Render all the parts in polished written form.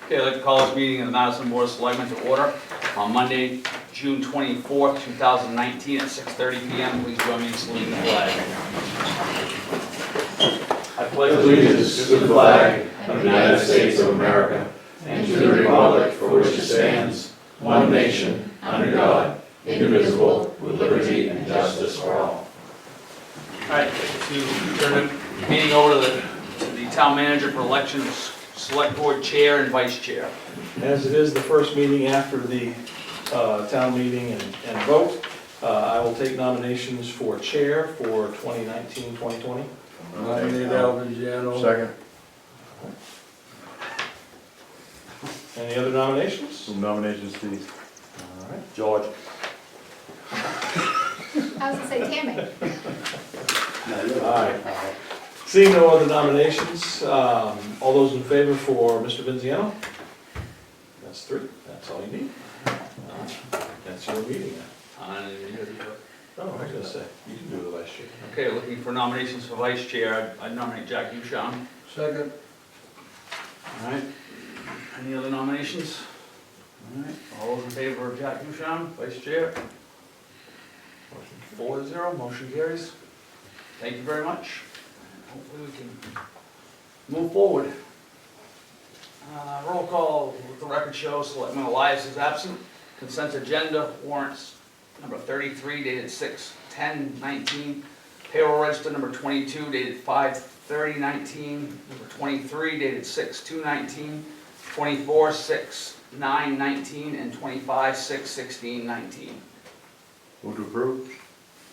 Okay, I'd like to call this meeting of the Madison Board of Selectmen to order on Monday, June 24th, 2019 at 6:30 PM. Please join me in saluting the flag. I pledge Allegiance to the flag of the United States of America and to the republic for which it stands, one nation, under God, indivisible, with liberty and justice for all. All right, to turn the meeting over to the town manager for election of select board chair and vice chair. As it is the first meeting after the town meeting and vote, I will take nominations for chair for 2019-2020. Nominate Alvin Giano. Second. Any other nominations? Some nominations, please. All right. George. I was gonna say Tammy. All right. Seeing no other nominations, all those in favor for Mr. Vinziano? That's three, that's all you need. That's your meeting now. Oh, I was gonna say, you can do the vice chair. Okay, looking for nominations for vice chair. I nominate Jack Duchamp. Second. All right. Any other nominations? All right. All those in favor of Jack Duchamp, vice chair? Motion 4-0, motion carries. Thank you very much. Hopefully we can move forward. Roll call, let the record show, Selectman Elias is absent. Consent agenda, warrants number 33 dated 6/10/19. Payroll register number 22 dated 5/30/19. Number 23 dated 6/2/19. 24 6/9/19 and 25 6/16/19. Move to approve.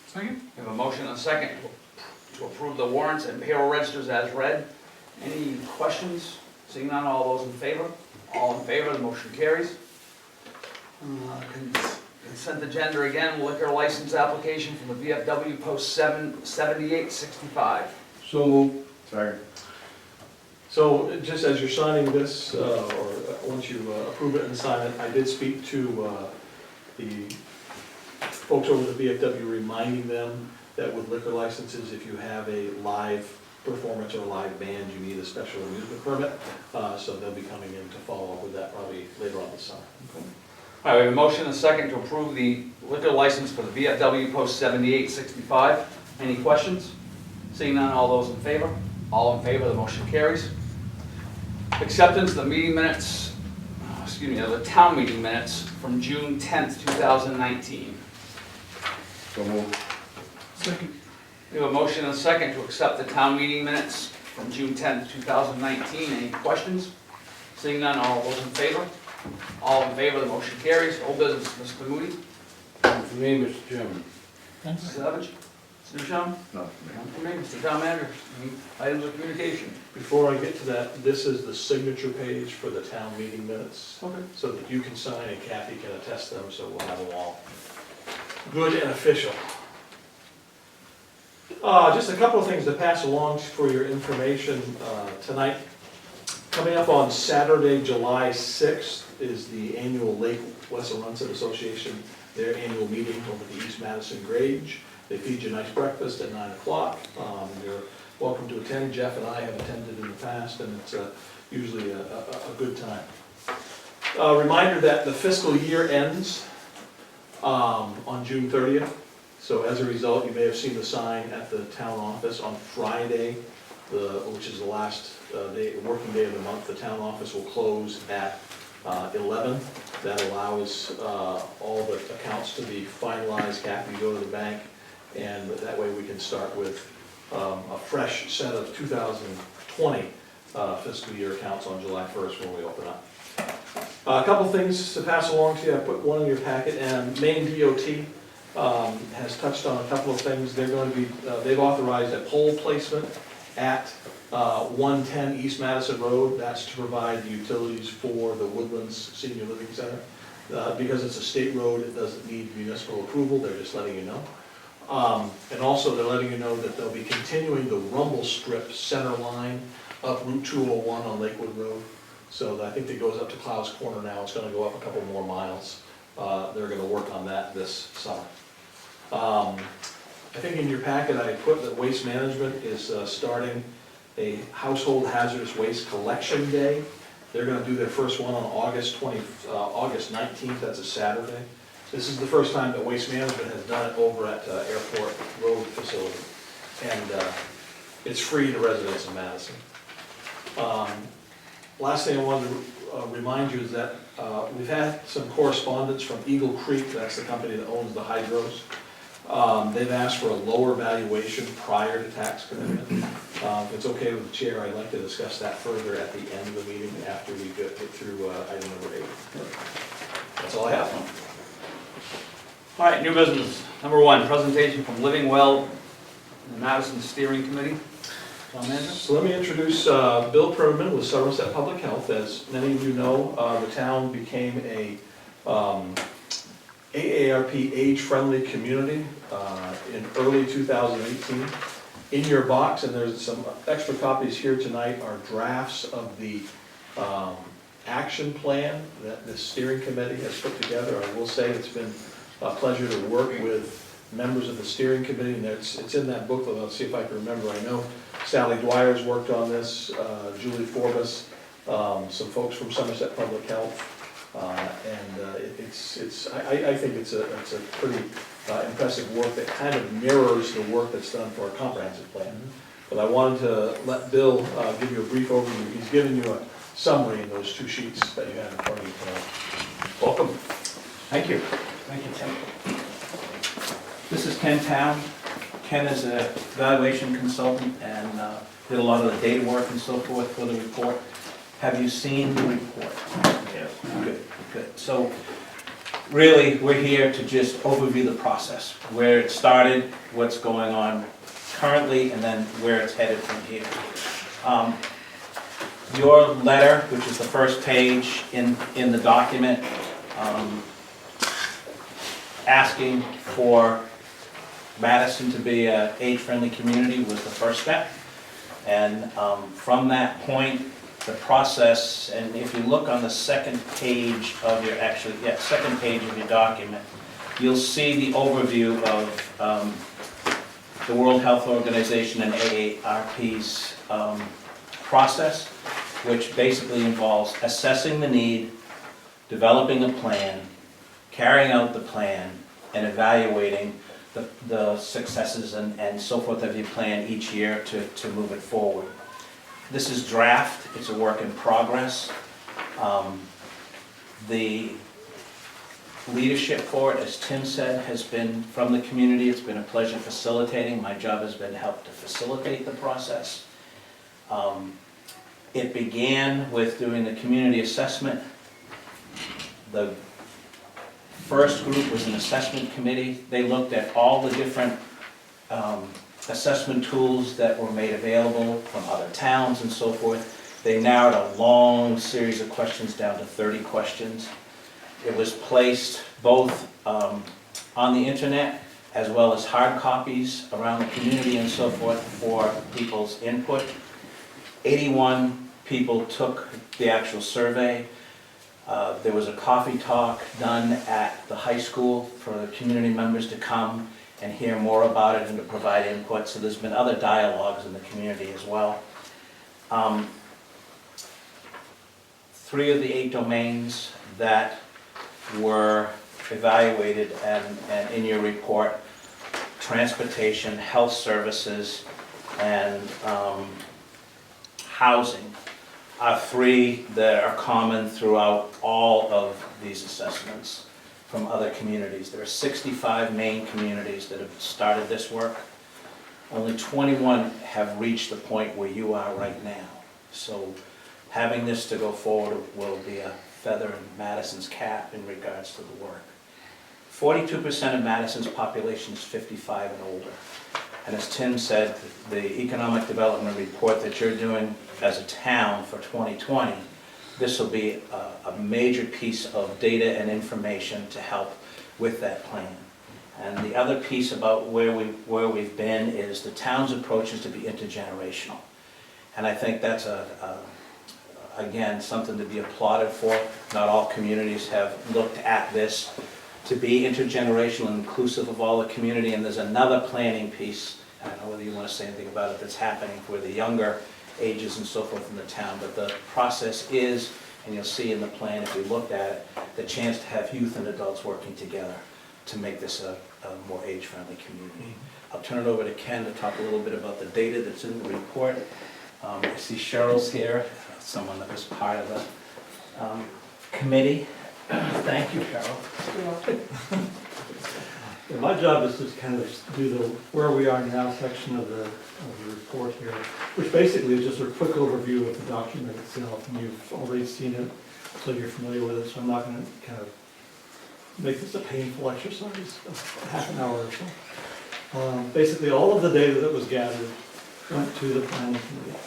Second. We have a motion and a second to approve the warrants and payroll registers as read. Any questions? Seeing none, all those in favor? All in favor, the motion carries. Consent agenda again, liquor license application from the VFW Post 7865. So moved. Second. So just as you're signing this, or once you approve it and sign it, I did speak to the folks over at the VFW, reminding them that with liquor licenses, if you have a live performance or a live band, you need a special amusement permit. So they'll be coming in to follow up with that probably later on this summer. Okay. All right, we have a motion and a second to approve the liquor license for the VFW Post 7865. Any questions? Seeing none, all those in favor? All in favor, the motion carries. Acceptance of the meeting minutes, of the town meeting minutes from June 10th, 2019. So moved. Second. We have a motion and a second to accept the town meeting minutes from June 10th, 2019. Any questions? Seeing none, all those in favor? All in favor, the motion carries. Old business, Mr. Moody? For me, Mr. Chairman. Mr. Savage? Mr. Duchamp? No. None for me, Mr. Town Manager? Any items of communication? Before I get to that, this is the signature page for the town meeting minutes. Okay. So that you can sign and Kathy can attest them, so we'll have them all good and official. Just a couple of things to pass along for your information tonight. Coming up on Saturday, July 6th, is the annual Lake Wessarunset Association, their annual meeting over at the East Madison Grange. They feed you a nice breakfast at 9 o'clock. You're welcome to attend. Jeff and I have attended in the past, and it's usually a good time. Reminder that the fiscal year ends on June 30th. So as a result, you may have seen the sign at the town office on Friday, which is the last working day of the month. The town office will close at 11. That allows all the accounts to be finalized. Kathy, go to the bank, and that way we can start with a fresh set of 2020 fiscal year accounts on July 1st when we open up. A couple things to pass along to you. I put one in your packet, and Maine DOT has touched on a couple of things. They're going to be, they've authorized a pole placement at 110 East Madison Road. That's to provide the utilities for the Woodlands Senior Living Center. Because it's a state road, it doesn't need municipal approval. They're just letting you know. And also they're letting you know that they'll be continuing the rumble strip center line up Route 201 on Lakewood Road. So I think that goes up to Clouds Corner now. It's going to go up a couple more miles. They're going to work on that this summer. I think in your packet I put that Waste Management is starting a household hazardous waste collection day. They're gonna do their first one on August 19th, that's a Saturday. This is the first time that Waste Management has done it over at Airport Road facility. And it's free to residents of Madison. Last thing I wanted to remind you is that we've had some correspondence from Eagle Creek, that's the company that owns the hydros. They've asked for a lower valuation prior to tax commitment. If it's okay with the chair, I'd like to discuss that further at the end of the meeting after we get through item number 8. That's all I have. All right, new business. Number 1, presentation from Living Well, the Madison Steering Committee. Town Manager? So let me introduce Bill Perman with Somerset Public Health. As many of you know, the town became a AARP age-friendly community in early 2018. In your box, and there's some extra copies here tonight, are drafts of the action plan that the steering committee has put together. I will say it's been a pleasure to work with members of the steering committee, and it's in that booklet. I'll see if I can remember. I know Sally Dwyer's worked on this, Julie Forbes, some folks from Somerset Public Health, and I think it's a pretty impressive work that kind of mirrors the work that's done for a comprehensive plan. But I wanted to let Bill give you a brief overview. He's given you a summary in those 2 sheets that you have in front of you tonight. Welcome. Thank you. Thank you, Tim. This is Ken Town. Ken is a evaluation consultant and did a lot of the data work and so forth for the report. Have you seen the report? Yes. Good, good. So really, we're here to just overview the process, where it started, what's going on currently, and then where it's headed from here. Your letter, which is the first page in the document, asking for Madison to be an age-friendly community was the first step. And from that point, the process, and if you look on the second page of your, second page of your document, you'll see the overview of the World Health Organization and AARP's process, which basically involves assessing the need, developing a plan, carrying out the plan, and evaluating the successes and so forth of your plan each year to move it forward. This is draft, it's a work in progress. The leadership for it, as Tim said, has been from the community. It's been a pleasure facilitating. My job has been to help to facilitate the process. It began with doing the community assessment. The first group was an assessment committee. They looked at all the different assessment tools that were made available from other towns and so forth. They narrowed a long series of questions down to 30 questions. It was placed both on the internet as well as hard copies around the community and so forth for people's input. 81 people took the actual survey. There was a coffee talk done at the high school for the community members to come and hear more about it and to provide input. So there's been other dialogues in the community as well. 3 of the 8 domains that were evaluated and in your report, transportation, health services, and housing, are 3 that are common throughout all of these assessments from other communities. There are 65 main communities that have started this work. Only 21 have reached the point where you are right now. So having this to go forward will be a feather in Madison's cap in regards to the work. 42% of Madison's population is 55 and older. And as Tim said, the economic development report that you're doing as a town for 2020, this will be a major piece of data and information to help with that plan. And the other piece about where we've been is the town's approach is to be intergenerational. And I think that's again, something to be applauded for. Not all communities have looked at this to be intergenerational and inclusive of all the community. And there's another planning piece, I don't know whether you want to say anything about it, that's happening for the younger ages and so forth in the town. But the process is And you'll see in the plan, if you looked at it, the chance to have youth and adults working together to make this a more age-friendly community. I'll turn it over to Ken to talk a little bit about the data that's in the report. I see Cheryl's here, someone that was part of the committee. Thank you, Cheryl. Yeah, my job is to kind of do the where we are now section of the report here, which basically is just a quick overview of the document itself, and you've already seen it, so you're familiar with it, so I'm not going to kind of make this a painful exercise of half an hour or so. Basically, all of the data that was gathered went to the planning committee.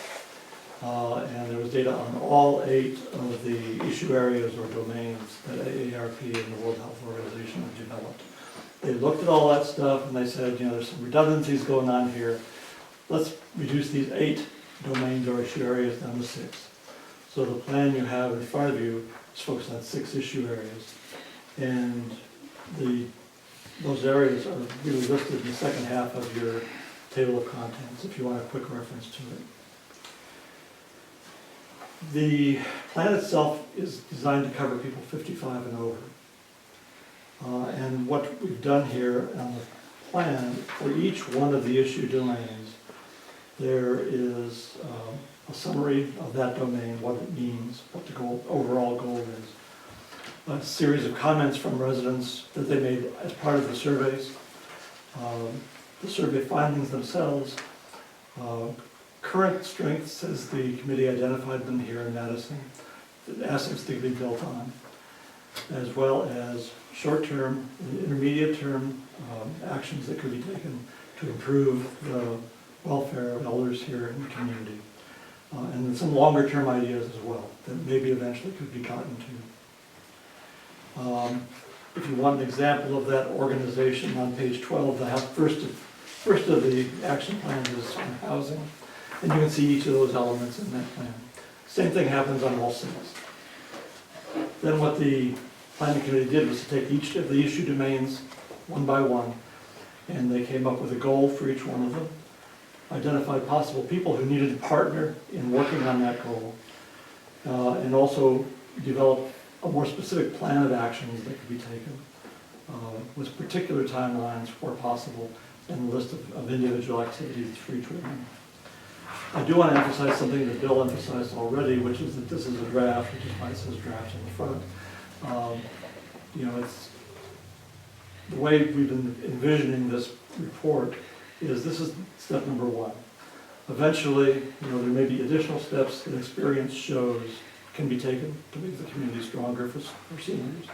And there was data on all 8 of the issue areas or domains that AARP and the World Health Organization have developed. They looked at all that stuff and they said, you know, there's some redundancies going on here. Let's reduce these 8 domains or issue areas down to 6. So the plan you have in front of you is focused on 6 issue areas. And those areas are really listed in the second half of your table of contents, if you want a quick reference to it. The plan itself is designed to cover people 55 and over. And what we've done here on the plan, for each one of the issue domains, there is a summary of that domain, what it means, what the overall goal is. A series of comments from residents that they made as part of the surveys. The survey findings themselves. Current strengths, as the committee identified them here in Madison, the assets that can be built on, as well as short-term and intermediate-term actions that could be taken to improve the welfare of elders here in the community. And then some longer-term ideas as well that maybe eventually could be gotten to. If you want an example of that organization, on page 12, the first of the action plans is on housing. And you can see each of those elements in that plan. Same thing happens on all 6. Then what the planning committee did was to take each of the issue domains one by one, and they came up with a goal for each one of them, identified possible people who needed to partner in working on that goal, and also develop a more specific plan of actions that could be taken with particular timelines where possible, and a list of individual activities for each one. I do want to emphasize something that Bill emphasized already, which is that this is a draft, which is why it says draft in the front. You know, it's the way we've been envisioning this report is this is step number 1. Eventually, you know, there may be additional steps that experience shows can be taken to make the community stronger for seniors.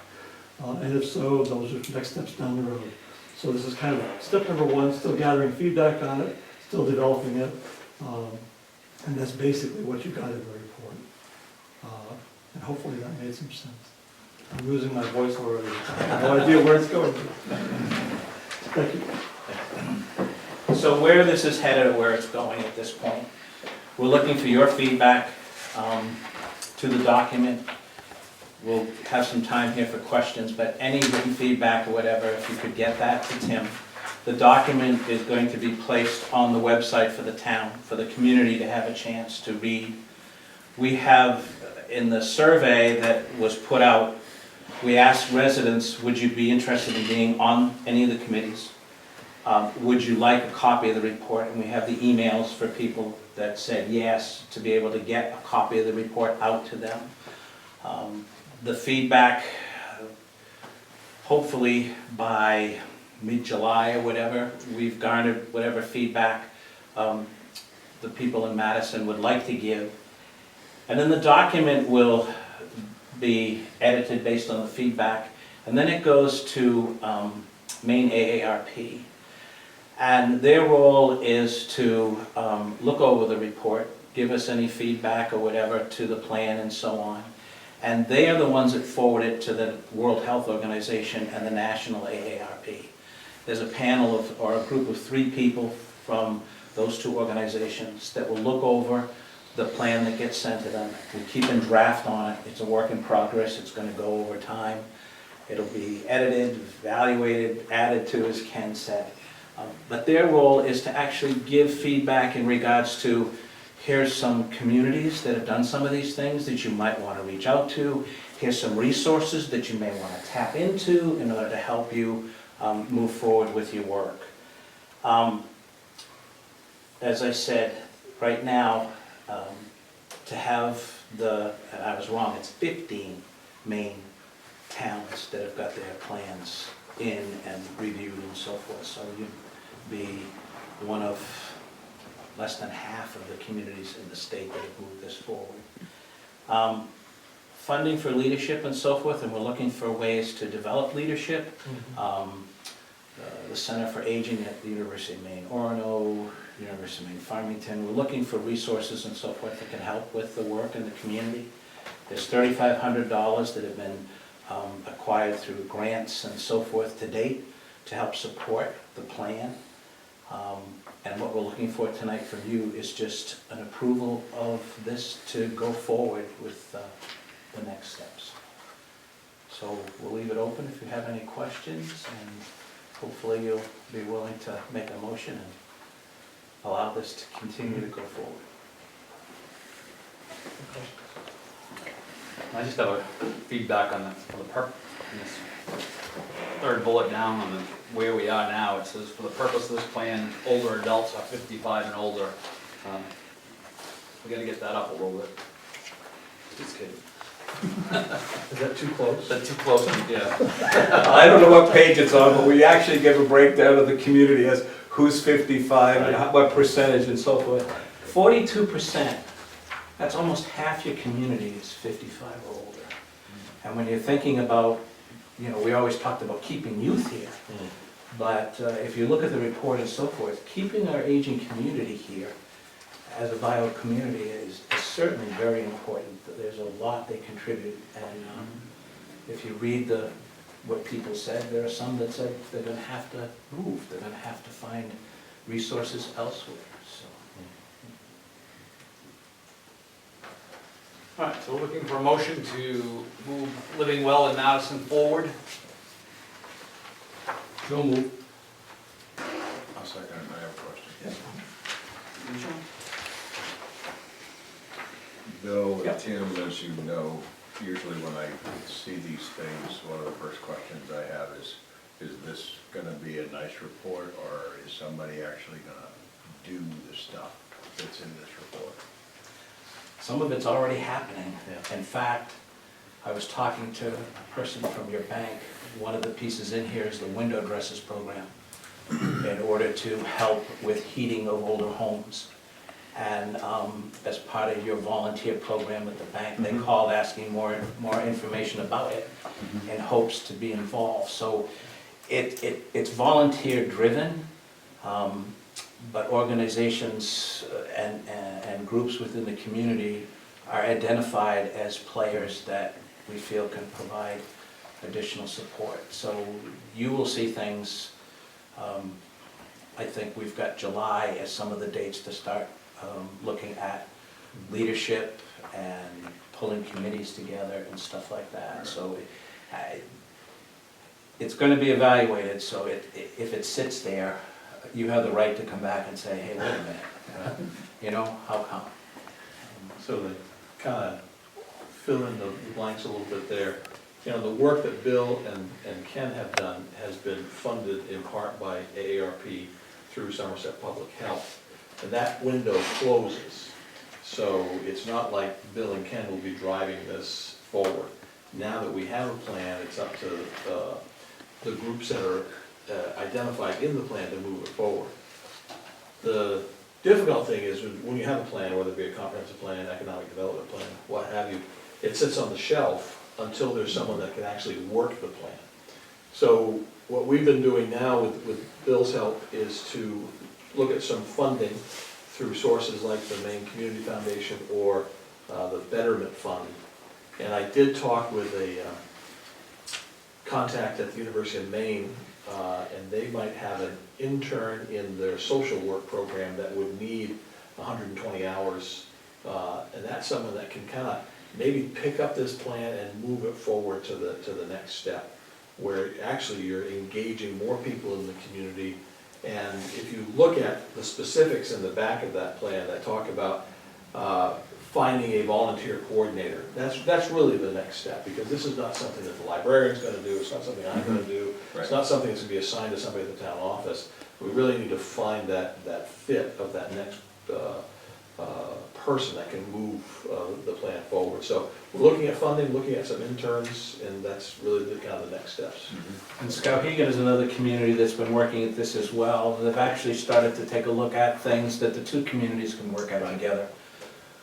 And if so, those are next steps down the road. So this is kind of step number 1, still gathering feedback on it, still developing it. And that's basically what you got in the report. And hopefully that made some sense. I'm losing my voice already. I have no idea where it's going to. Thank you. So where this is headed or where it's going at this point, we're looking for your feedback to the document. We'll have some time here for questions, but any written feedback or whatever, if you could get that to Tim. The document is going to be placed on the website for the town, for the community to have a chance to read. We have, in the survey that was put out, we asked residents, would you be interested in being on any of the committees? Would you like a copy of the report? And we have the emails for people that said yes, to be able to get a copy of the report out to them. The feedback, hopefully by mid-July or whatever, we've garnered whatever feedback the people in Madison would like to give. And then the document will be edited based on the feedback, and then it goes to Maine AARP. And their role is to look over the report, give us any feedback or whatever to the plan and so on. And they are the ones that forward it to the World Health Organization and the National AARP. There's a panel of, or a group of 3 people from those 2 organizations that will look over the plan that gets sent to them. We keep in draft on it. It's a work in progress. It's going to go over time. It'll be edited, evaluated, added to, as Ken said. But their role is to actually give feedback in regards to, here's some communities that have done some of these things that you might want to reach out to. Here's some resources that you may want to tap into in order to help you move forward with your work. As I said, right now, to have and I was wrong, it's 15 Maine towns that have got their plans in and reviewed and so forth. So you'd be one of less than half of the communities in the state that have moved this forward. Funding for leadership and so forth, and we're looking for ways to develop leadership. The Center for Aging at the University of Maine, Orono, University of Maine, Farmington, we're looking for resources and so forth that can help with the work in the community. There's $3,500 that have been acquired through grants and so forth to date to help support the plan. And what we're looking for tonight from you is just an approval of this to go forward with the next steps. So we'll leave it open if you have any questions, and hopefully you'll be willing to make a motion and allow this to continue to go forward. I just have a feedback on the this third bullet down on where we are now. It says, for the purpose of this plan, older adults are 55 and older. We gotta get that up a little bit. Just kidding. Is that too close? Is that too close? Yeah. I don't know what page it's on, but we actually give a breakdown of the community as who's 55 and what percentage and so forth. 42%, that's almost half your community is 55 or older. And when you're thinking about, we always talked about keeping youth here, but if you look at the report and so forth, keeping our aging community here as a vital community is certainly very important. There's a lot they contribute, and if you read what people said, there are some that said they're going to have to move, they're going to have to find resources elsewhere. So. All right, so we're looking for a motion to move Living Well in Madison forward. So moved. I'll second it, I have a question. Bill Yep. and Tim, as you know, usually when I see these things, one of the first questions I have is this gonna be a nice report, or is somebody actually gonna do the stuff that's in this report? Some of it's already happening. In fact, I was talking to a person from your bank. One of the pieces in here is the window dressers program in order to help with heating of older homes. And as part of your volunteer program at the bank, they called asking more information about it in hopes to be involved. So it's volunteer driven, but organizations and groups within the community are identified as players that we feel can provide additional support. So you will see things, I think we've got July as some of the dates to start looking at leadership and pulling committees together and stuff like that. So it's going to be evaluated, so if it sits there, you have the right to come back and say, hey, wait a minute, how come? So to kind of fill in the blanks a little bit there, the work that Bill and Ken have done has been funded in part by AARP through Somerset Public Health. And that window closes. So it's not like Bill and Ken will be driving this forward. Now that we have a plan, it's up to the groups that are identified in the plan to move it forward. The difficult thing is when you have a plan, whether it be a comprehensive plan, economic development plan, what have you, it sits on the shelf until there's someone that can actually work the plan. So what we've been doing now with Bill's help is to look at some funding through sources like the Maine Community Foundation or the Betterment Fund. And I did talk with a contact at the University of Maine, and they might have an intern in their social work program that would need 120 hours. And that's someone that can kind of maybe pick up this plan and move it forward to the next step, where actually you're engaging more people in the community. And if you look at the specifics in the back of that plan that talk about finding a volunteer coordinator. That's really the next step, because this is not something that the librarian's gonna do, it's not something I'm gonna do, it's Right. not something that's gonna be assigned to somebody at the town office. We really need to find that fit of that next person that can move the plan forward. So we're looking at funding, looking at some interns, and that's really the kind of the next steps. And Skowhegan is another community that's been working at this as well. They've actually started to take a look at things that the two communities can work out together.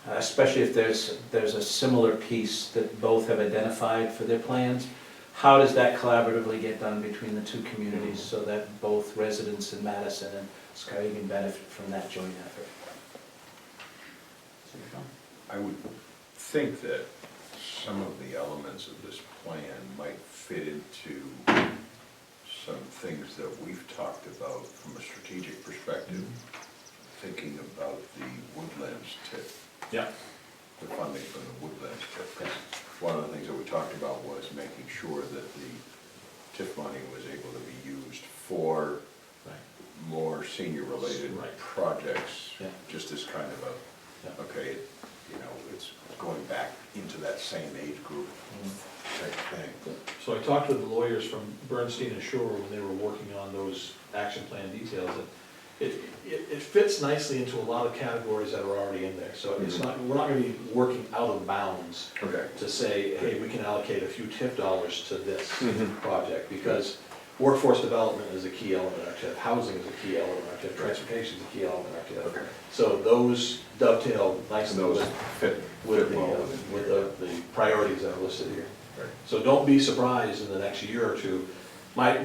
Especially if there's a similar piece that both have identified for their plans. How does that collaboratively get done between the two communities so that both residents in Madison and Skowhegan benefit from that joint effort? I would think that some of the elements of this plan might fit into some things that we've talked about from a strategic perspective, thinking about the woodlands tip. Yeah. The funding from the woodlands tip. One of the things that we talked about was making sure that the TIF money was able to be used for more senior-related Right. projects, Yeah. just as kind of a, Yeah. okay, you know, it's going back into that same age group type thing. So I talked with the lawyers from Bernstein and Shore when they were working on those action plan details, and it fits nicely into a lot of categories that are already in there. So it's not, we're not gonna be working out of bounds Okay. to say, hey, we can allocate a few TIF dollars to this project, because workforce development is a key element in our TIF, housing is a key element in our TIF, transportation is a key element in our TIF. Okay. So those dovetail nicely Those with fit with well the, within with here. the priorities that are listed here. Right. So don't be surprised in the next year or two. My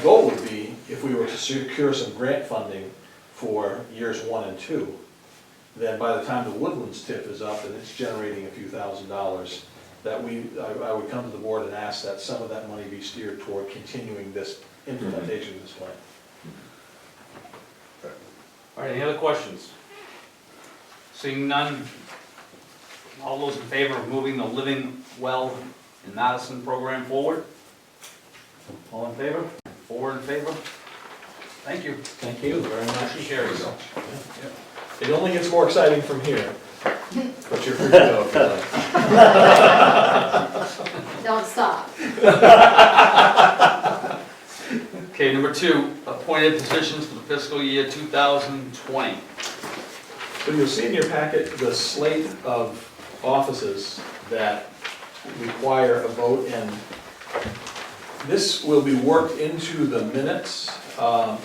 goal would be, if we were to secure some grant funding for years 1 and 2, then by the time the Woodlands TIF is up and it's generating a few $1,000s, that I would come to the board and ask that some of that money be steered toward continuing this implementation of this plan. All right, any other questions? Seeing none, all those in favor of moving the Living Well in Madison program forward? All in favor? 4 in favor? Thank you. Thank you very much. Motion carries. It only gets more exciting from here, but you're free to go if you like. Don't stop. Okay, number 2, appointed positions for the fiscal year 2020. So you'll see in your packet the slate of offices that require a vote, and this will be worked into the minutes.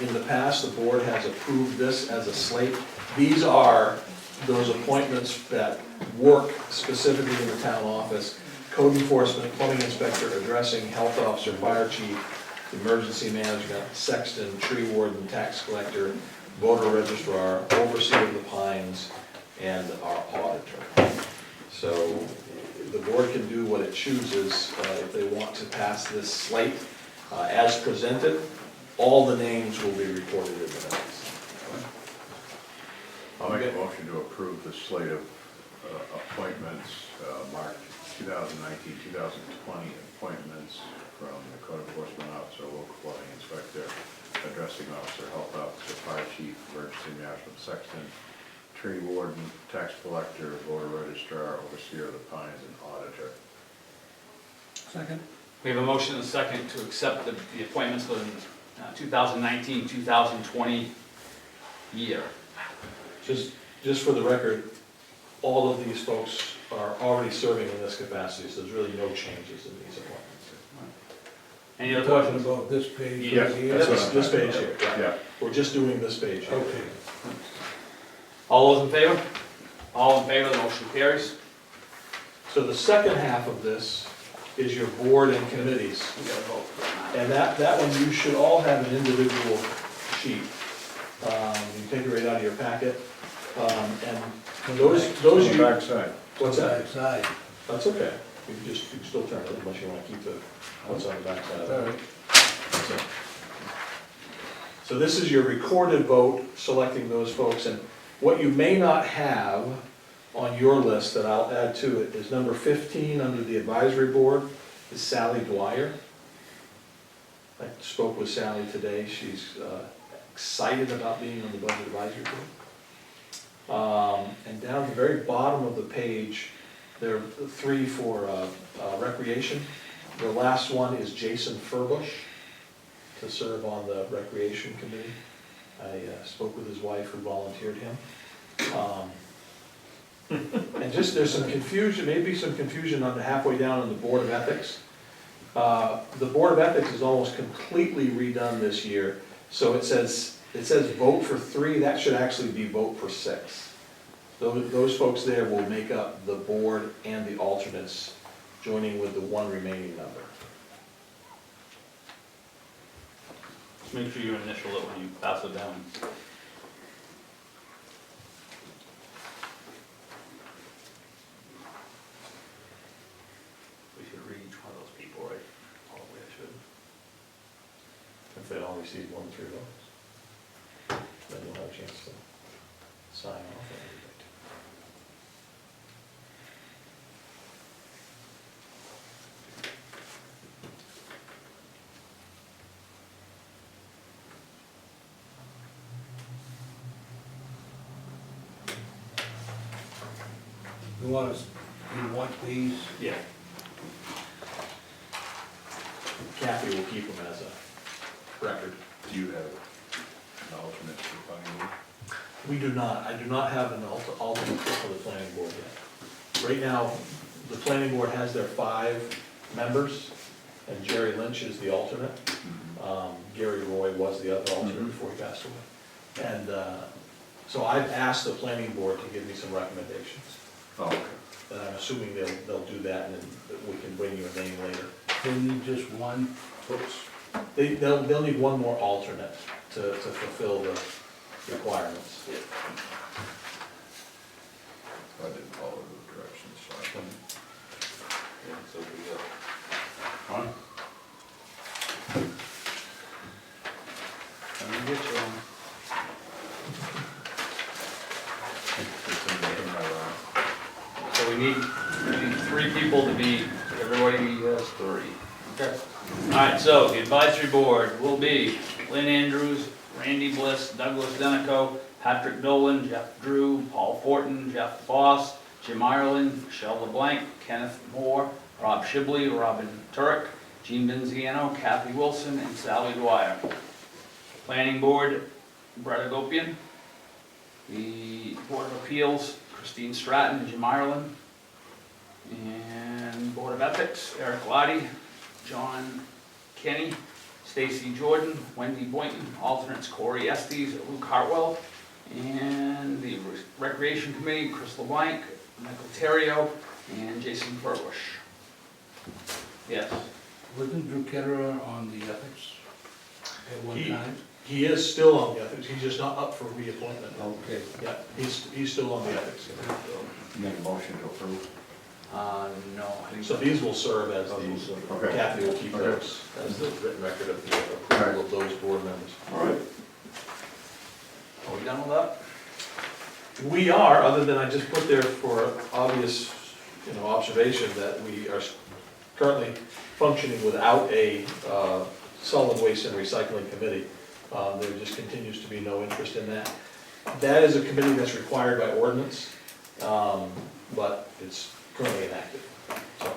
In the past, the board has approved this as a slate. These are those appointments that work specifically in the town office: code enforcement, plumbing inspector, addressing, health officer, fire chief, emergency management, sexton, tree warden, tax collector, voter registrar, overseer of the Pines, and our auditor. So the board can do what it chooses if they want to pass this slate as presented. All the names will be reported in the minutes. I'll make a motion to approve the slate of appointments, marked 2019, 2020 appointments from the code enforcement officer, local plumbing inspector, addressing officer, health officer, fire chief, emergency management, sexton, tree warden, tax collector, voter registrar, overseer of the Pines, and auditor. Second? We have a motion and a second to accept the appointments for the 2019-2020 year. Just for the record, all of these folks are already serving in this capacity, so there's really no changes in these appointments. Any You're other talking questions? about this page Yeah, right here? that's what I'm This talking page here, about. yeah. We're just doing this page here. Okay. All those in favor? All in favor, the motion carries. So the second half of this is your board and committees. We gotta vote. And that one, you should all have an individual sheet. You take it right out of your packet. And those On you, the backside. what's that? Backside. That's okay. You can still turn it unless you want to keep the, what's on the backside of it. All right. So this is your recorded vote, selecting those folks, and what you may not have on your list that I'll add to it is number 15 under the advisory board is Sally Dwyer. I spoke with Sally today, she's excited about being on the budget advisory board. And down at the very bottom of the page, there are 3 for recreation. The last one is Jason Furbush to serve on the recreation committee. I spoke with his wife who volunteered him. And just, there's some confusion, maybe some confusion on the halfway down on the Board of Ethics. The Board of Ethics is almost completely redone this year, so it says vote for 3, that should actually be vote for 6. Those folks there will make up the board and the alternates, joining with the 1 remaining member. Just make sure you initial it when you pass it down. We should read each one of those people, right? Probably I should. If they all receive 1 3 votes, then you'll have a chance to sign off on everything. You want these? Yeah. Kathy will keep them as a record. Do you have an alternate for planning board? We do not, I do not have an alternate for the planning board yet. Right now, the planning board has their 5 members, and Jerry Lynch is the alternate. Gary Roy was the other alternate before he passed away. And so I've asked the planning board to give me some recommendations. Oh, okay. And I'm assuming they'll do that, and then we can bring you a name later. They need just 1. Oops. They'll need 1 more alternate to fulfill the requirements. I didn't follow the directions, so I couldn't. Yeah, so we got. Huh? Let me get you on. It's in my lap. So we need 3 people to be, everybody has 3. Okay. Alright, so the advisory board will be Lynn Andrews, Randy Bliss, Douglas Denico, Patrick Dolan, Jeff Drew, Paul Fortin, Jeff Boss, Jim Ireland, Michelle LeBlanc, Kenneth Moore, Rob Shibley, Robin Turek, Gene Benziano, Kathy Wilson, and Sally Dwyer. Planning board, Bretta Gopian. The Board of Appeals, Christine Stratton and Jim Ireland. And Board of Ethics, Eric Lottie, John Kenny, Stacy Jordan, Wendy Boynton, alternates Corey Estes, Luke Hartwell. And the Recreation Committee, Chris LeBlanc, Michael Terrio, and Jason Furbush. Yes. Wasn't Drew Ketterer on the ethics at one time? He is still on the ethics, he's just not up for reappointment. Okay. Yeah, he's still on the ethics. Make a motion to approve. No, I think So these will serve as Okay. the, Kathy will keep those as the written record of the approval of those board members. All right. Are we done with that? We are, other than I just put there for obvious, observation that we are currently functioning without a solid waste and recycling committee. There just continues to be no interest in that. That is a committee that's required by ordinance, but it's currently inactive. So,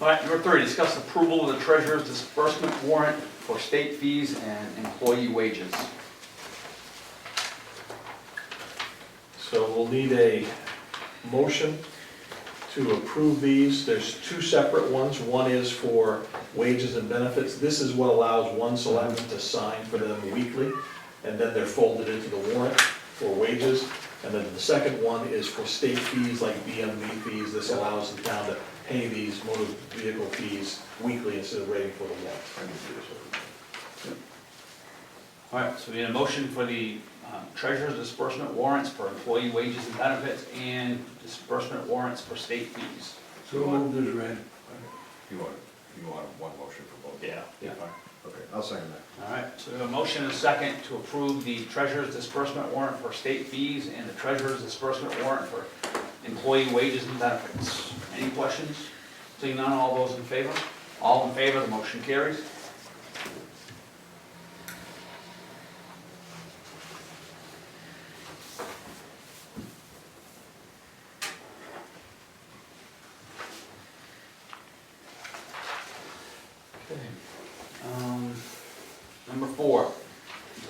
All right, number 3, discuss approval of the treasurer's disbursement warrant for state fees and employee wages. So we'll need a motion to approve these. There's 2 separate ones. One is for wages and benefits. This is what allows one selectman to sign for them weekly, and then they're folded into the warrant for wages. And then the second one is for state fees like BMV fees. This allows the town to pay these motor vehicle fees weekly instead of waiting for the warrant. All right, so we need a motion for the treasurer's disbursement warrants for employee wages and benefits and disbursement warrants for state fees. So moved as read. You want one motion for both? Yeah. Fine. Okay, I'll second that. All right, so we have a motion and a second to approve the treasurer's disbursement warrant for state fees and the treasurer's disbursement warrant for employee wages and benefits. Any questions? Seeing none, all those in favor? All in favor, the motion carries.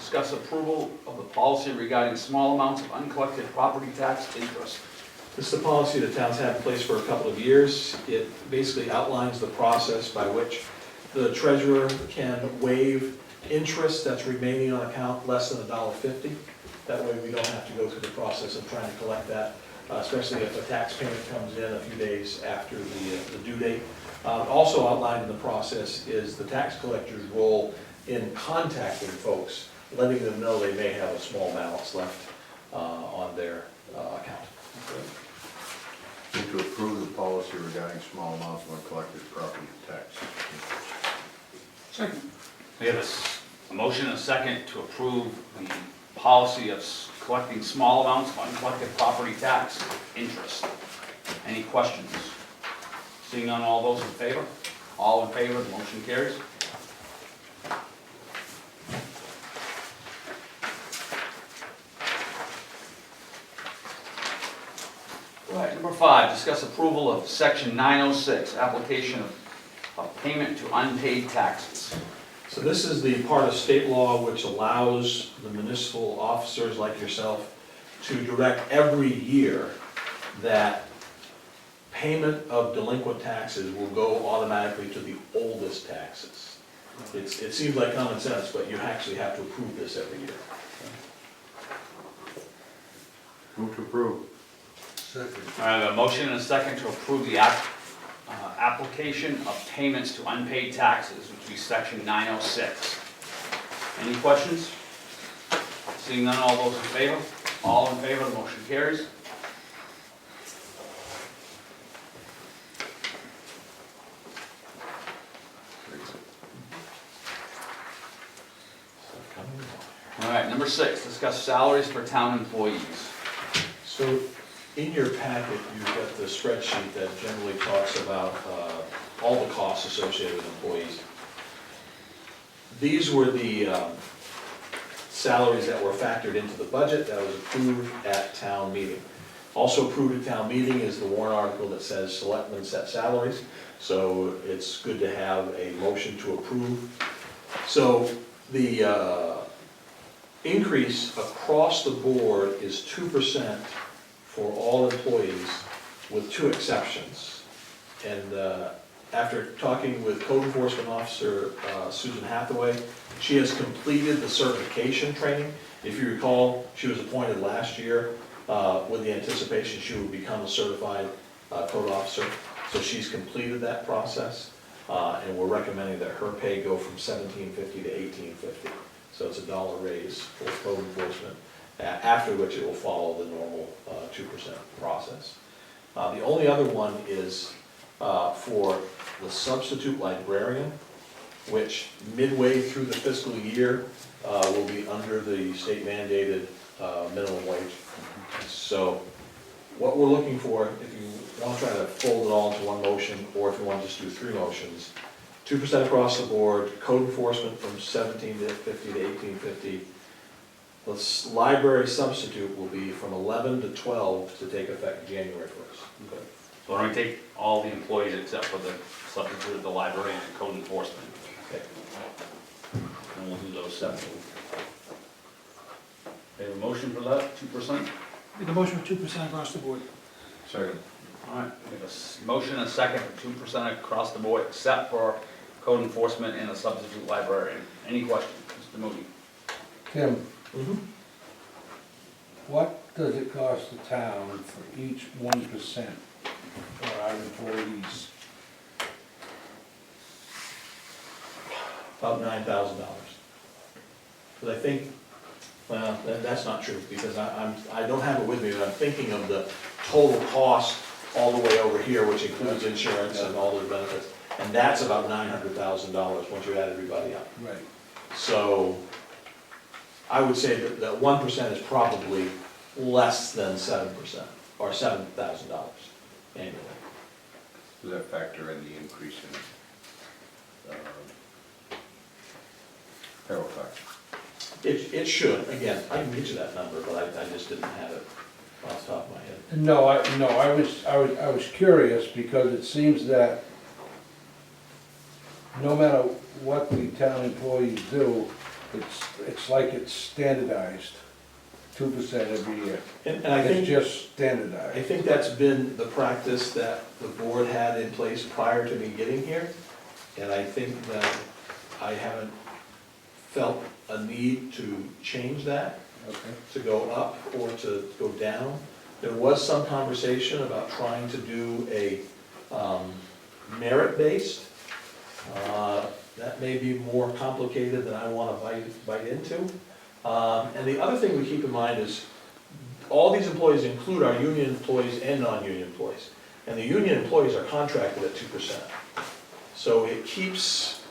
discuss approval of the policy regarding small amounts of uncollected property tax interest. This is the policy the town's had in place for a couple of years. It basically outlines the process by which the treasurer can waive interest that's remaining on account less than $1.50. That way we don't have to go through the process of trying to collect that, especially if a tax payment comes in a few days after the due date. Also outlined in the process is the tax collector's role in contacting folks, letting them know they may have a small balance left on their account. Move to approve the policy regarding small amounts of uncollected property tax. Second. We have a motion and a second to approve the policy of collecting small amounts of uncollected property tax interest. Any questions? Seeing none, all those in favor? All in favor, the motion carries. All right, number 5, discuss approval of section 906, application of payment to unpaid taxes. So this is the part of state law which allows the municipal officers like yourself to direct every year that payment of delinquent taxes will go automatically to the oldest taxes. It seems like common sense, but you actually have to approve this every year. Move to approve. Second. I have a motion and a second to approve the application of payments to unpaid taxes, which would be section 906. Any questions? Seeing none, all those in favor? All in favor, the motion carries. All right, number 6, discuss salaries for town employees. So in your packet, you've got the spreadsheet that generally talks about all the costs associated with employees. These were the salaries that were factored into the budget that was approved at town meeting. Also approved at town meeting is the warrant article that says selectmen set salaries. So it's good to have a motion to approve. So the increase across the board is 2% for all employees, with 2 exceptions. And after talking with Code Enforcement Officer Susan Hathaway, she has completed the certification training. If you recall, she was appointed last year with the anticipation she would become a certified code officer. So she's completed that process, and we're recommending that her pay go from $17.50 to $18.50. So it's a $1 raise for code enforcement, after which it will follow the normal 2% process. The only other one is for the substitute librarian, which midway through the fiscal year will be under the state mandated minimum wage. So what we're looking for, if you want to try to fold it all into one motion, or if you want to just do 3 motions, 2% across the board, code enforcement from $17.50 to $18.50. The library substitute will be from 11 to 12 to take effect January 1st. Okay. So why don't we take all the employees except for the substitute, the librarian, and code enforcement, Okay. and we'll do those separately. They have a motion for that, 2%? Make a motion for 2% across the board. Second. All right, we have a motion and a second for 2% across the board, except for code enforcement and a substitute librarian. Any questions? Mr. Moody? Tim, Mm-hmm. what does it cost the town for each 1% for our employees? About $9,000. Because I think, well, that's not true, because I don't have it with me, but I'm thinking of the total cost all the way over here, which includes insurance and all the benefits. And that's about $900,000 once you add everybody up. Right. So I would say that 1% is probably less than 7%, or $7,000 annually. Does that factor in the increase in payroll tax? It should, again, I can get you that number, but I just didn't have it off the top of my head. No, I was curious because it seems that no matter what the town employees do, it's like it's standardized, 2% every year. And I It's think, just I standardized. think that's been the practice that the board had in place prior to me getting here. And I think that I haven't felt a need to change that, Okay. to go up or to go down. There was some conversation about trying to do a merit-based. That may be more complicated than I want to bite into. And the other thing we keep in mind is, all these employees include our union employees and non-union employees. And the union employees are contracted at 2%. So it keeps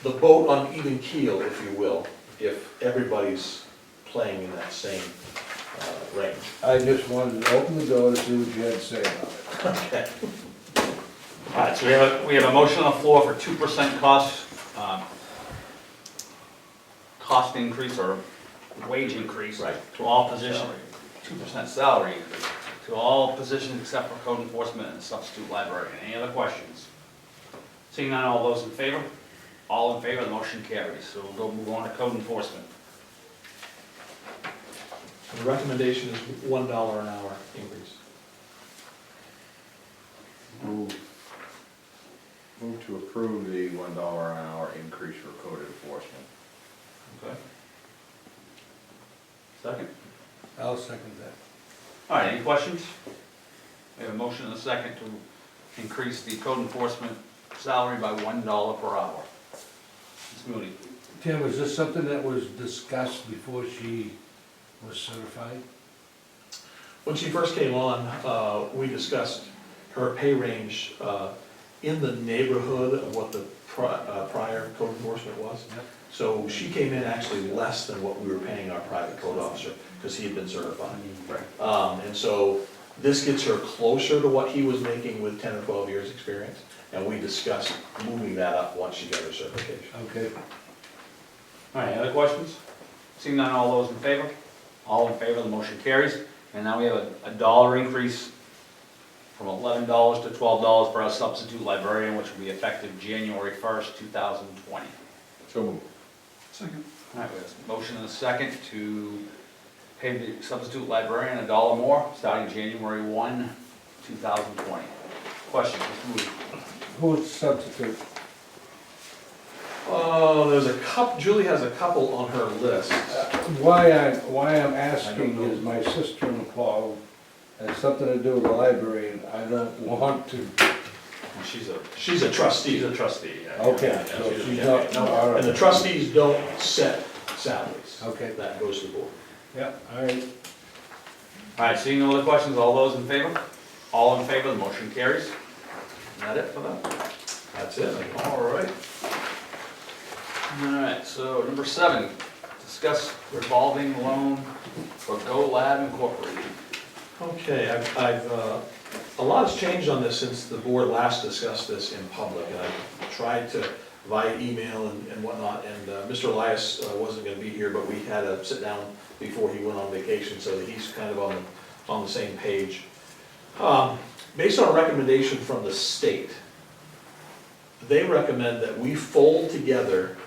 the boat on even keel, if you will, if everybody's playing in that same range. I just wanted to open the door to see what you had to say about it. Okay. All right, so we have a motion on the floor for 2% cost increase or wage increase. Right. To all positions, 2% salary increase, to all positions except for code enforcement and substitute librarian. Any other questions? Seeing none, all those in favor? All in favor, the motion carries. So we'll move on to code enforcement. The recommendation is $1 an hour increase. Move to approve the $1 an hour increase for code enforcement. Okay. Second? I'll second that. All right, any questions? We have a motion and a second to increase the code enforcement salary by $1 per hour. Ms. Moody? Tim, was this something that was discussed before she was certified? When she first came on, we discussed her pay range in the neighborhood of what the prior code enforcement was. Yep. So she came in actually less than what we were paying our private code officer, because he had been certified. And so this gets her closer to what he was making with 10 or 12 years' experience, and we discussed moving that up once she got her certification. Okay. All right, other questions? Seeing none, all those in favor? All in favor, the motion carries. And now we have a dollar increase from $11 to $12 for our substitute librarian, which will be effective January 1st, 2020. So moved. Second. All right, we have a motion and a second to pay the substitute librarian $1 more, starting January 1, 2020. Questions? Ms. Moody? Who's substitute? Oh, there's a couple, Julie has a couple on her list. Why I'm asking I don't know. is my sister-in-law has something to do with the library, and I don't want to. She's a She's a trustee, trustee. Yeah. Okay, so she's not, all and the right. trustees don't set salaries. Okay. That goes to the board. Yeah, all right. All right, seeing no other questions, all those in favor? All in favor, the motion carries. Is that it for that? That's it. All right. All right, so number 7, discuss revolving loan for Go Lab Incorporated. Okay, a lot has changed on this since the board last discussed this in public, and I tried to, via email and whatnot, and Mr. Elias wasn't gonna be here, but we had a sit down before he went on vacation, so that he's kind of on the same page. Based on a recommendation from the state, they recommend that we fold together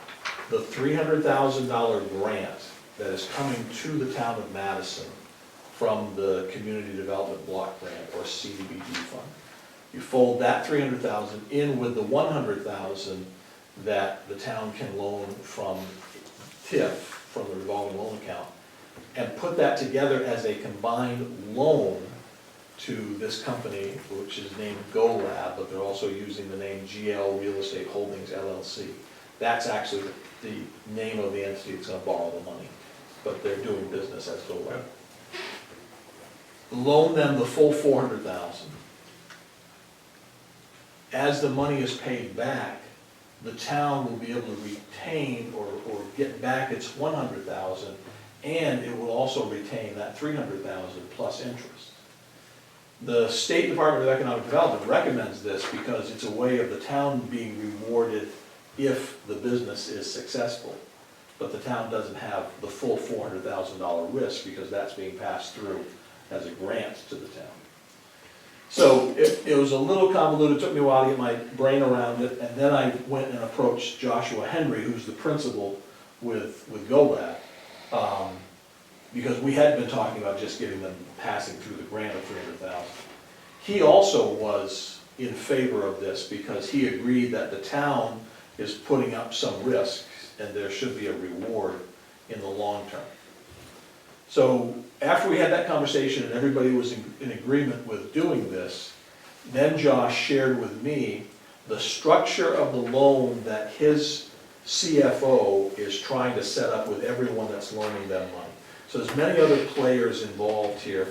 the $300,000 grant that is coming to the town of Madison from the Community Development Block Grant, or CDBG fund. You fold that $300,000 in with the $100,000 that the town can loan from TIF, from the revolving loan account, and put that together as a combined loan to this company, which is named Go Lab, but they're also using the name GL Real Estate Holdings LLC. That's actually the name of the entity that's gonna borrow the money, but they're doing business as Go Lab. Loan them the full $400,000. As the money is paid back, the town will be able to retain or get back its $100,000, and it will also retain that $300,000 plus interest. The State Department of Economic Development recommends this because it's a way of the town being rewarded if the business is successful. But the town doesn't have the full $400,000 risk because that's being passed through as a grant to the town. So it was a little convoluted, it took me a while to get my brain around it, and then I went and approached Joshua Henry, who's the principal with GoLab, because we had been talking about just getting them passing through the grant of 300,000. He also was in favor of this because he agreed that the town is putting up some risks and there should be a reward in the long term. So after we had that conversation and everybody was in agreement with doing this, then Josh shared with me the structure of the loan that his CFO is trying to set up with everyone that's loaning them money. So there's many other players involved here,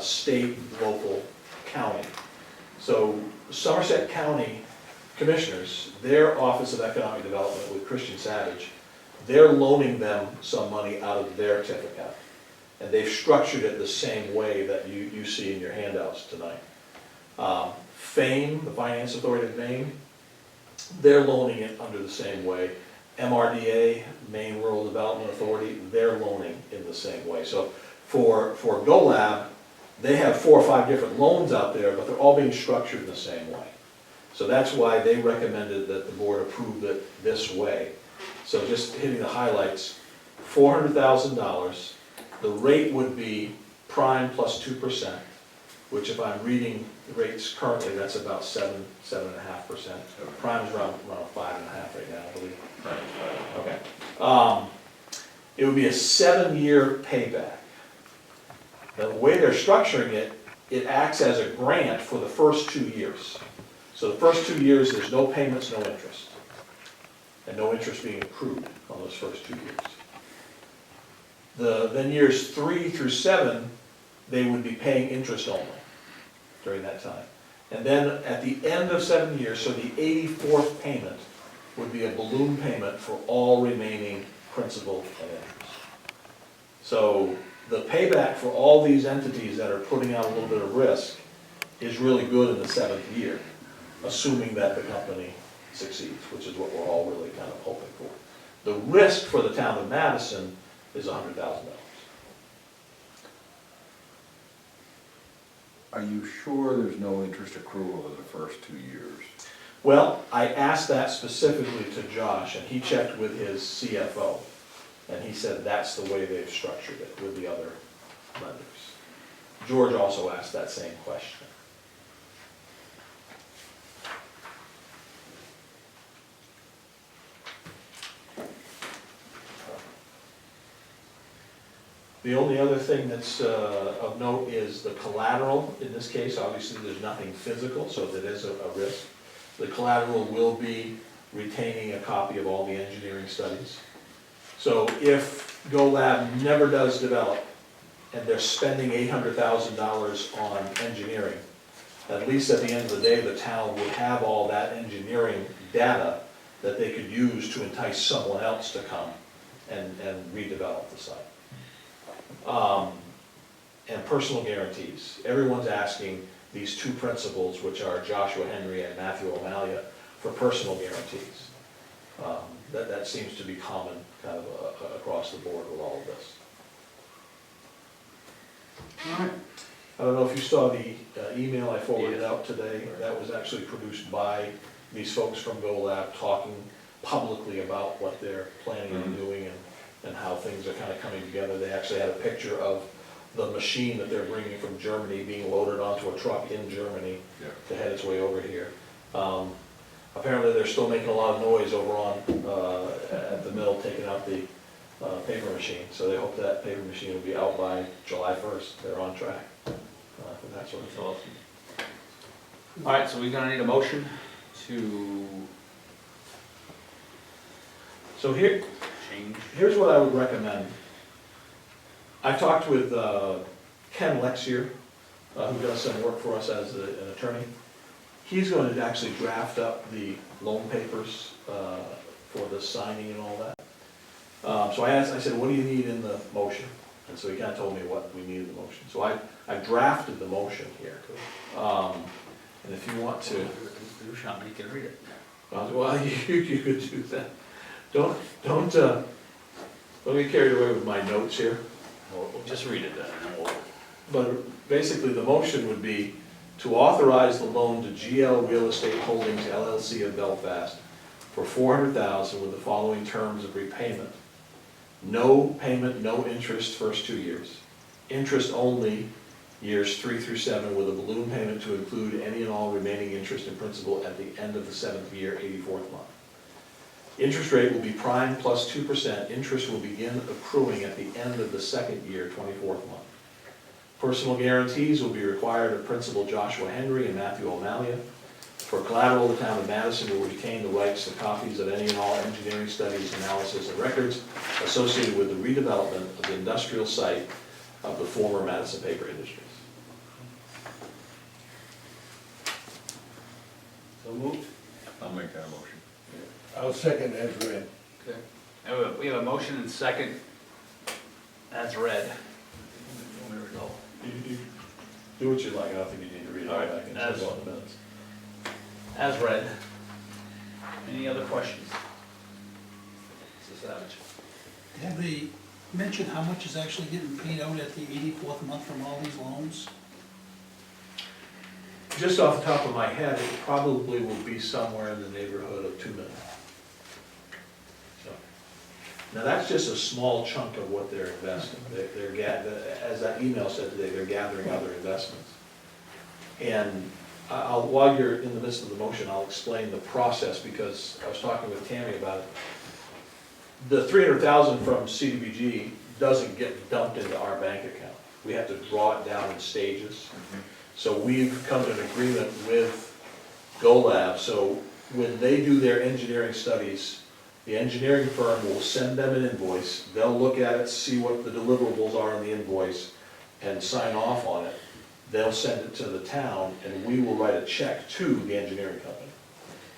state, local, county. So Somerset County Commissioners, their Office of Economic Development with Christian Savage, they're loaning them some money out of their TIF account. And they've structured it the same way that you see in your handouts tonight. FAME, the Finance Authority of Maine, they're loaning it under the same way. MRDA, Maine Rural Development Authority, they're loaning in the same way. So for GoLab, they have 4 or 5 different loans out there, but they're all being structured the same way. So that's why they recommended that the board approve it this way. So just hitting the highlights, $400,000, the rate would be prime plus 2%, which if I'm reading the rates currently, that's about 7.5%. Prime is around 5.5 right now, I believe. Okay. It would be a 7-year payback. Now, the way they're structuring it, it acts as a grant for the first 2 years. So the first 2 years, there's no payments, no interest. And no interest being accrued on those first 2 years. Then years 3 through 7, they would be paying interest only during that time. And then at the end of 7 years, so the 84th payment would be a balloon payment for all remaining principal and interest. So the payback for all these entities that are putting out a little bit of risk is really good in the 7th year, assuming that the company succeeds, which is what we're all really kind of hoping for. The risk for the town of Madison is $100,000. Are you sure there's no interest accrual in the first 2 years? Well, I asked that specifically to Josh, and he checked with his CFO, and he said that's the way they've structured it with the other lenders. George also asked that same question. The only other thing that's of note is the collateral. In this case, obviously, there's nothing physical, so that is a risk. The collateral will be retaining a copy of all the engineering studies. So if GoLab never does develop, and they're spending $800,000 on engineering, at least at the end of the day, the town would have all that engineering data that they could use to entice someone else to come and redevelop the site. And personal guarantees. Everyone's asking these 2 principals, which are Joshua Henry and Matthew O'Malley, for personal guarantees. That seems to be common kind of across the board with all of this. I don't know if you saw the email I forwarded out today. That was actually produced by these folks from GoLab talking publicly about what they're planning on doing and how things are kind of coming together. They actually had a picture of the machine that they're bringing from Germany being loaded onto a truck in Germany to head its way over here. Apparently they're still making a lot of noise over on at the mill, taking out the paper machine. So they hope that paper machine will be out by July 1st. They're on track for that sort of thing. Awesome. All right, so we're gonna need a motion to So here, change. here's what I would recommend. I talked with Ken Lexier, who does some work for us as an attorney. He's going to actually draft up the loan papers for the signing and all that. So I said, what do you need in the motion? And so he kind of told me what we needed in the motion. So I drafted the motion here. And if you want to, You can read it. well, you could do that. Don't get carried away with my notes here. We'll just read it then, and then we'll. But basically, the motion would be to authorize the loan to GL Real Estate Holdings LLC of Belfast for $400,000 with the following terms of repayment. No payment, no interest first 2 years. Interest only years 3 through 7 with a balloon payment to include any and all remaining interest and principal at the end of the 7th year, 84th month. Interest rate will be prime plus 2%. Interest will begin accruing at the end of the 2nd year, 24th month. Personal guarantees will be required of Principal Joshua Henry and Matthew O'Malley. For collateral, the town of Madison will retain the rights to copies of any and all engineering studies, analysis, and records associated with the redevelopment of the industrial site of the former Madison Paper Industries. So moved. I'll make that motion. I'll second as read. Okay. We have a motion and second as read. You do what you like, I don't think you need to read it all All right, back into as- the minutes. As read. Any other questions? Mr. Savage? Have they mentioned how much is actually getting paid out at the 84th month from all these loans? Just off the top of my head, it probably will be somewhere in the neighborhood of 2 million. So, now that's just a small chunk of what they're investing. As that email said today, they're gathering other investments. And while you're in the midst of the motion, I'll explain the process, because I was talking with Tammy about it. The $300,000 from CDBG doesn't get dumped into our bank account. We have to draw it down in stages. So we've come to an agreement with GoLab, so when they do their engineering studies, the engineering firm will send them an invoice, they'll look at it, see what the deliverables are on the invoice, and sign off on it. They'll send it to the town, and we will write a check to the engineering company.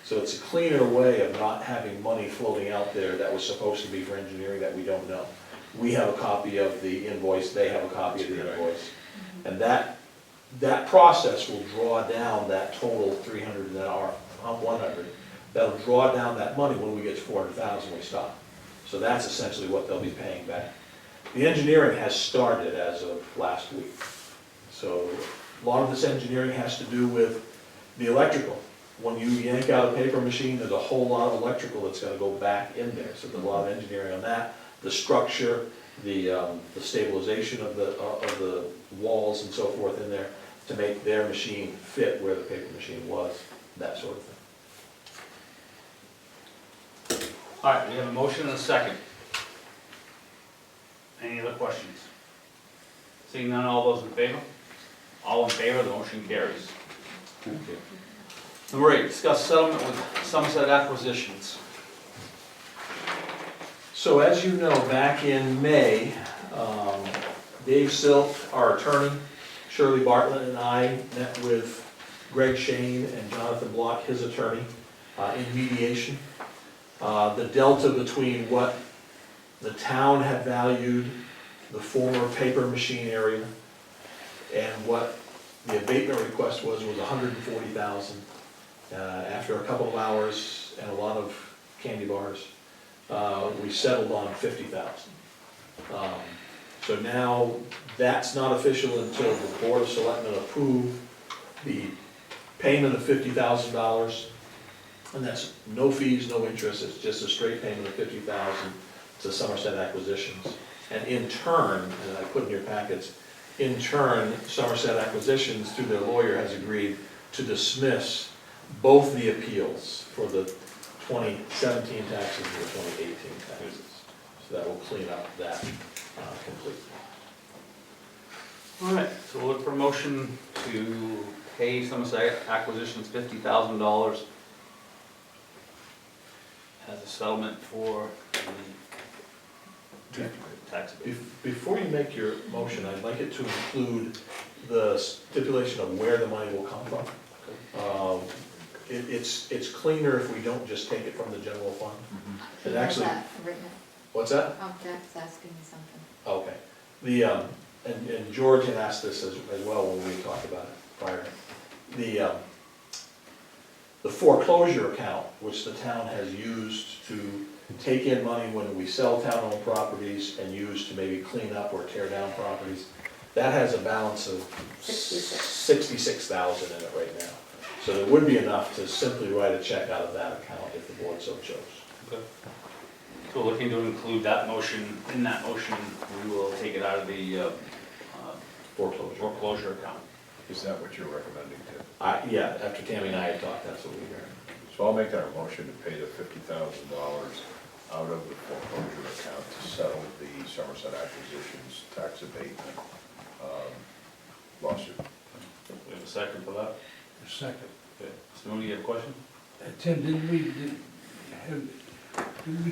So it's a cleaner way of not having money floating out there that was supposed to be for engineering that we don't know. We have a copy of the invoice, they have a copy of the invoice. And that process will draw down that total 300 and then our 100. That'll draw down that money. When we get to 400,000, we stop. So that's essentially what they'll be paying back. The engineering has started as of last week. So a lot of this engineering has to do with the electrical. When you yank out a paper machine, there's a whole lot of electrical that's gonna go back in there. So there's a lot of engineering on that. The structure, the stabilization of the walls and so forth in there to make their machine fit where the paper machine was, that sort of thing. All right, we have a motion and a second. Any other questions? Seeing none, all those in favor? All in favor, the motion carries. Thank you. Number 8, discuss settlement with Somerset Acquisitions. So as you know, back in May, Dave Silk, our attorney, Shirley Bartlett and I met with Greg Shane and Jonathan Block, his attorney, in mediation. The delta between what the town had valued the former paper machine area and what the abatement request was $140,000. After a couple of hours and a lot of candy bars, we settled on $50,000. So now that's not official until the Board of Selectmen approve the payment of $50,000. And that's no fees, no interest, it's just a straight payment of $50,000 to Somerset Acquisitions. And in turn, and I put in your packets, in turn, Somerset Acquisitions, through their lawyer, has agreed to dismiss both the appeals for the 2017 taxes and the 2018 taxes. So that will clean up that completely. All right, so we'll look for a motion to pay Somerset Acquisitions $50,000 as a settlement for the tax abatement. Before you make your motion, I'd like it to include the stipulation of where the money will come from. It's cleaner if we don't just take it from the general fund. It actually, what's that? Oh, Jack's asking me something. Okay. And George had asked this as well when we talked about it prior. The foreclosure account, which the town has used to take in money when we sell town-owned properties and use to maybe clean up or tear down properties, that has a balance of 66,000 in it right now. So there would be enough to simply write a check out of that account if the board so chose. Okay. So we're looking to include that motion, in that motion, we will take it out of the foreclosure account. Is that what you're recommending, Tim? Yeah, after Tammy and I had talked, that's what we heard. So I'll make that a motion to pay the $50,000 out of the foreclosure account to settle the Somerset Acquisitions tax abatement lawsuit. We have a second for that? A second. Okay. Simone, you have a question? Tim, didn't we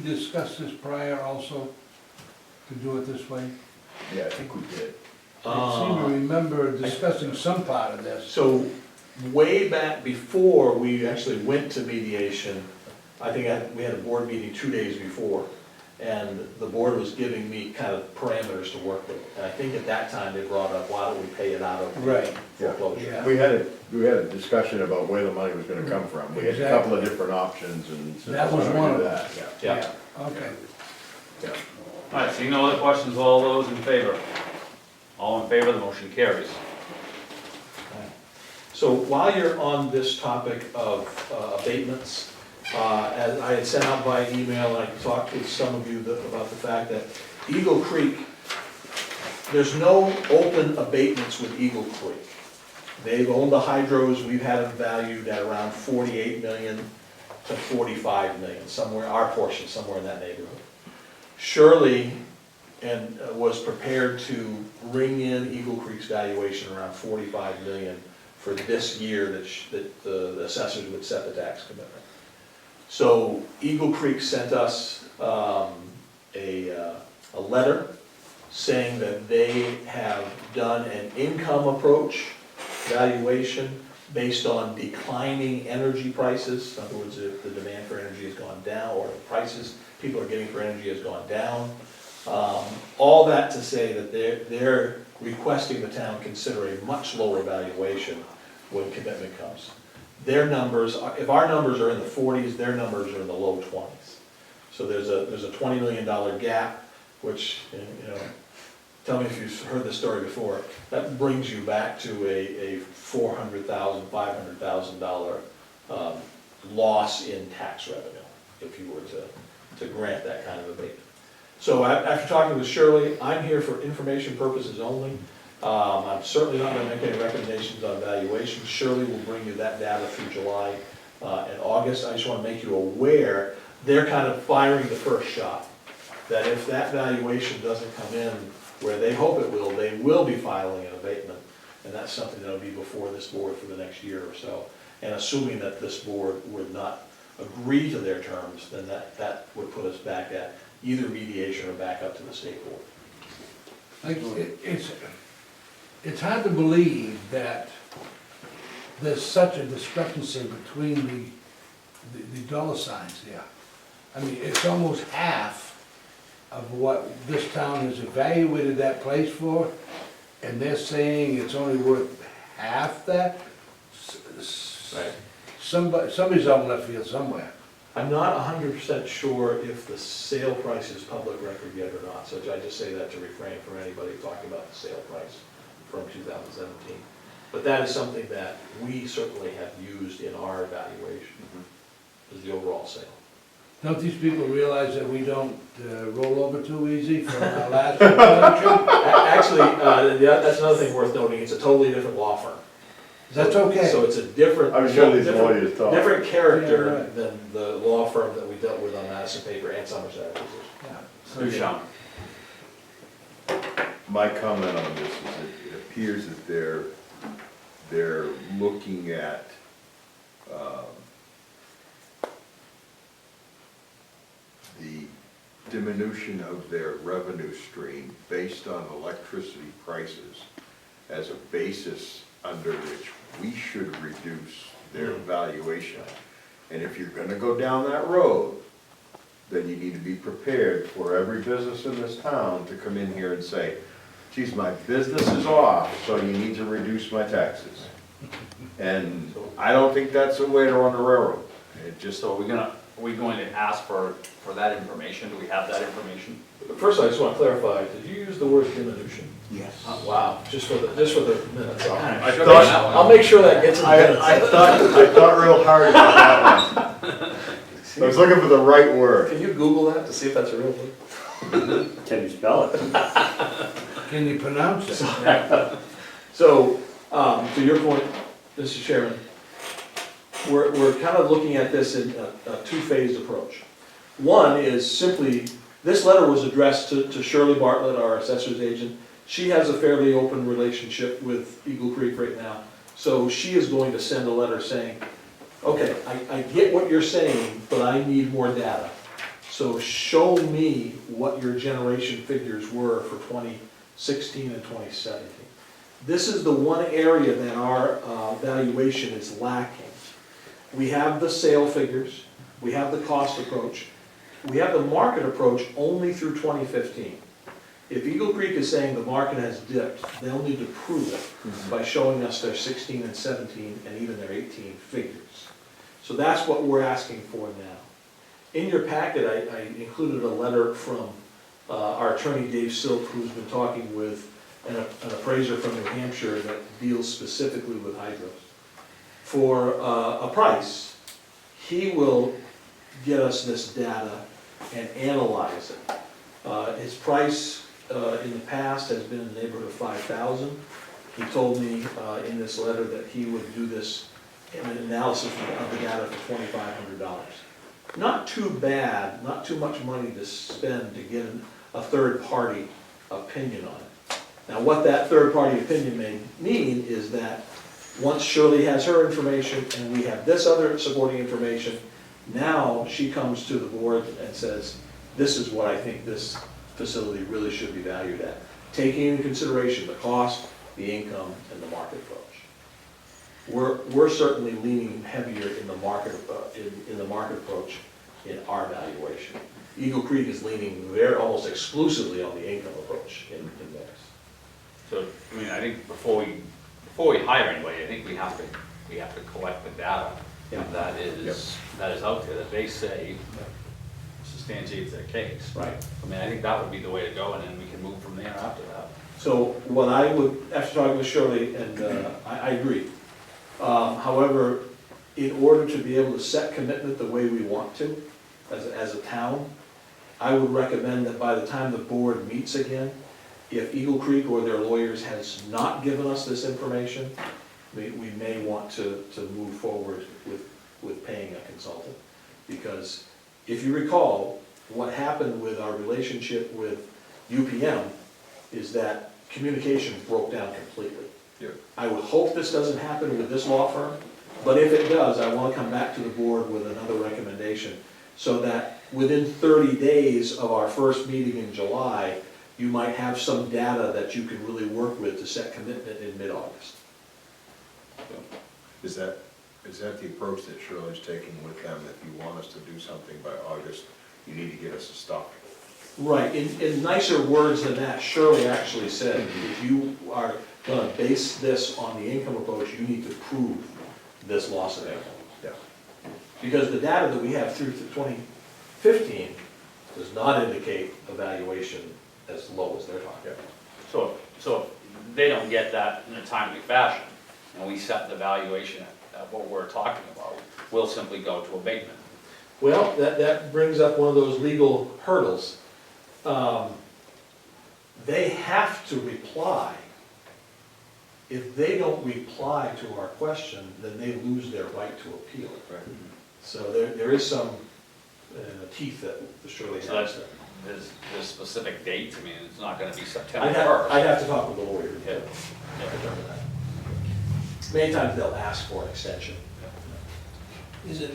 discuss this prior also, to do it this way? Yeah, I think we did. I seem to remember discussing some part of this. So way back before we actually went to mediation, I think we had a board meeting 2 days before, and the board was giving me kind of parameters to work with. And I think at that time they brought up, why don't we pay it out of Right. foreclosure? Yeah. We had a discussion about where the money was gonna come from. We had a couple of different options and. That was one of them. Yeah. Okay. All right, seeing no other questions, all those in favor? All in favor, the motion carries. So while you're on this topic of abatements, as I had sent out by email, and I talked with some of you about the fact that Eagle Creek, there's no open abatements with Eagle Creek. They've owned the hydros, we've had them valued at around 48 million to 45 million, somewhere, our portion, somewhere in that neighborhood. Shirley was prepared to bring in Eagle Creek's valuation around 45 million for this year that the assessors would set the tax commitment. So Eagle Creek sent us a letter saying that they have done an income approach valuation based on declining energy prices. In other words, if the demand for energy has gone down, or the prices people are getting for energy has gone down. All that to say that they're requesting the town consider a much lower valuation when commitment comes. Their numbers, if our numbers are in the 40s, their numbers are in the low 20s. So there's a $20 million gap, which, you know, tell me if you've heard this story before, that brings you back to a $400,000, $500,000 loss in tax revenue, if you were to grant that kind of abatement. So after talking with Shirley, I'm here for information purposes only. I'm certainly not going to make any recommendations on valuation. Shirley will bring you that data through July and August. I just want to make you aware, they're kind of firing the first shot. That if that valuation doesn't come in where they hope it will, they will be filing an abatement. And that's something that'll be before this board for the next year or so. And assuming that this board would not agree to their terms, then that would put us back at either mediation or back up to the state board. It's hard to believe that there's such a discrepancy between the dollar signs here. I mean, it's almost half of what this town has evaluated that place for, and they're saying it's only worth half that? Right. Somebody's on left field somewhere. I'm not 100% sure if the sale price is public record yet or not, so I just say that to refrain from anybody talking about the sale price from 2017. But that is something that we certainly have used in our evaluation, is the overall sale. Don't these people realize that we don't roll over too easy from our last election? Actually, that's another thing worth noting, it's a totally different law firm. That's okay. So it's a different. I'm sure these lawyers talk. Different Yeah, character right. than the law firm that we dealt with on Madison Paper and Somerset Acquisition. Yeah. Duchamp. My comment on this is that it appears that they're looking at the diminution of their revenue stream based on electricity prices as a basis under which we should reduce their valuation. And if you're gonna go down that road, then you need to be prepared for every business in this town to come in here and say, geez, my business is off, so you need to reduce my taxes. And I don't think that's the way to run a railroad. It just, So are we going to ask for that information? Do we have that information? First, I just want to clarify, did you use the word diminution? yes. Wow, just for the minutes. I I'll make sure that gets in the minutes. I thought real hard about that one. I was looking for the right word. Can you Google that to see if that's a real thing? Can you spell it? Can you pronounce it? So, to your point, Mr. Chairman, we're kind of looking at this in a two-phased approach. One is simply, this letter was addressed to Shirley Bartlett, our assessor's agent. She has a fairly open relationship with Eagle Creek right now. So she is going to send a letter saying, okay, I get what you're saying, but I need more data. So show me what your generation figures were for 2016 and 2017. This is the one area that our valuation is lacking. We have the sale figures, we have the cost approach, we have the market approach only through 2015. If Eagle Creek is saying the market has dipped, they'll need to prove it by showing us their 16 and 17 and even their 18 figures. So that's what we're asking for now. In your packet, I included a letter from our attorney Dave Silk, who's been talking with an appraiser from New Hampshire that deals specifically with hydros. For a price, he will get us this data and analyze it. His price in the past has been in the neighborhood of $5,000. He told me in this letter that he would do this in an analysis of the data for $2,500. Not too bad, not too much money to spend to get a third-party opinion on it. Now, what that third-party opinion may mean is that once Shirley has her information and we have this other supporting information, now she comes to the board and says, this is what I think this facility really should be valued at, taking into consideration the cost, the income, and the market approach. We're certainly leaning heavier in the market approach in our valuation. Eagle Creek is leaning almost exclusively on the income approach in theirs. So, I mean, I think before we hire anybody, I think we have to collect the data Yeah. that is out there, that they say substantiates their case. Right. I mean, I think that would be the way to go, and then we can move from there after that. So what I would, after talking with Shirley, and I agree. However, in order to be able to set commitment the way we want to, as a town, I would recommend that by the time the board meets again, if Eagle Creek or their lawyers has not given us this information, we may want to move forward with paying a consultant. Because if you recall, what happened with our relationship with UPM is that communication broke down completely. Yeah. I would hope this doesn't happen with this law firm, but if it does, I want to come back to the board with another recommendation so that within 30 days of our first meeting in July, you might have some data that you can really work with to set commitment in mid-August. Is that the approach that Shirley's taking with them? If you want us to do something by August, you need to get us the stuff. Right, in nicer words than that, Shirley actually said, if you are gonna base this on the income approach, you need to prove this loss of income. Yeah. Because the data that we have through to 2015 does not indicate a valuation as low as they're talking. So if they don't get that in a timely fashion, and we set the valuation at what we're talking about, we'll simply go to abatement. Well, that brings up one of those legal hurdles. They have to reply. If they don't reply to our question, then they lose their right to appeal it. Right. So there is some teeth that Shirley has So that's, there. there's specific dates, I mean, it's not gonna be September I'd 1st. have to talk with the lawyer. Yeah. Many times they'll ask for an extension. Is it,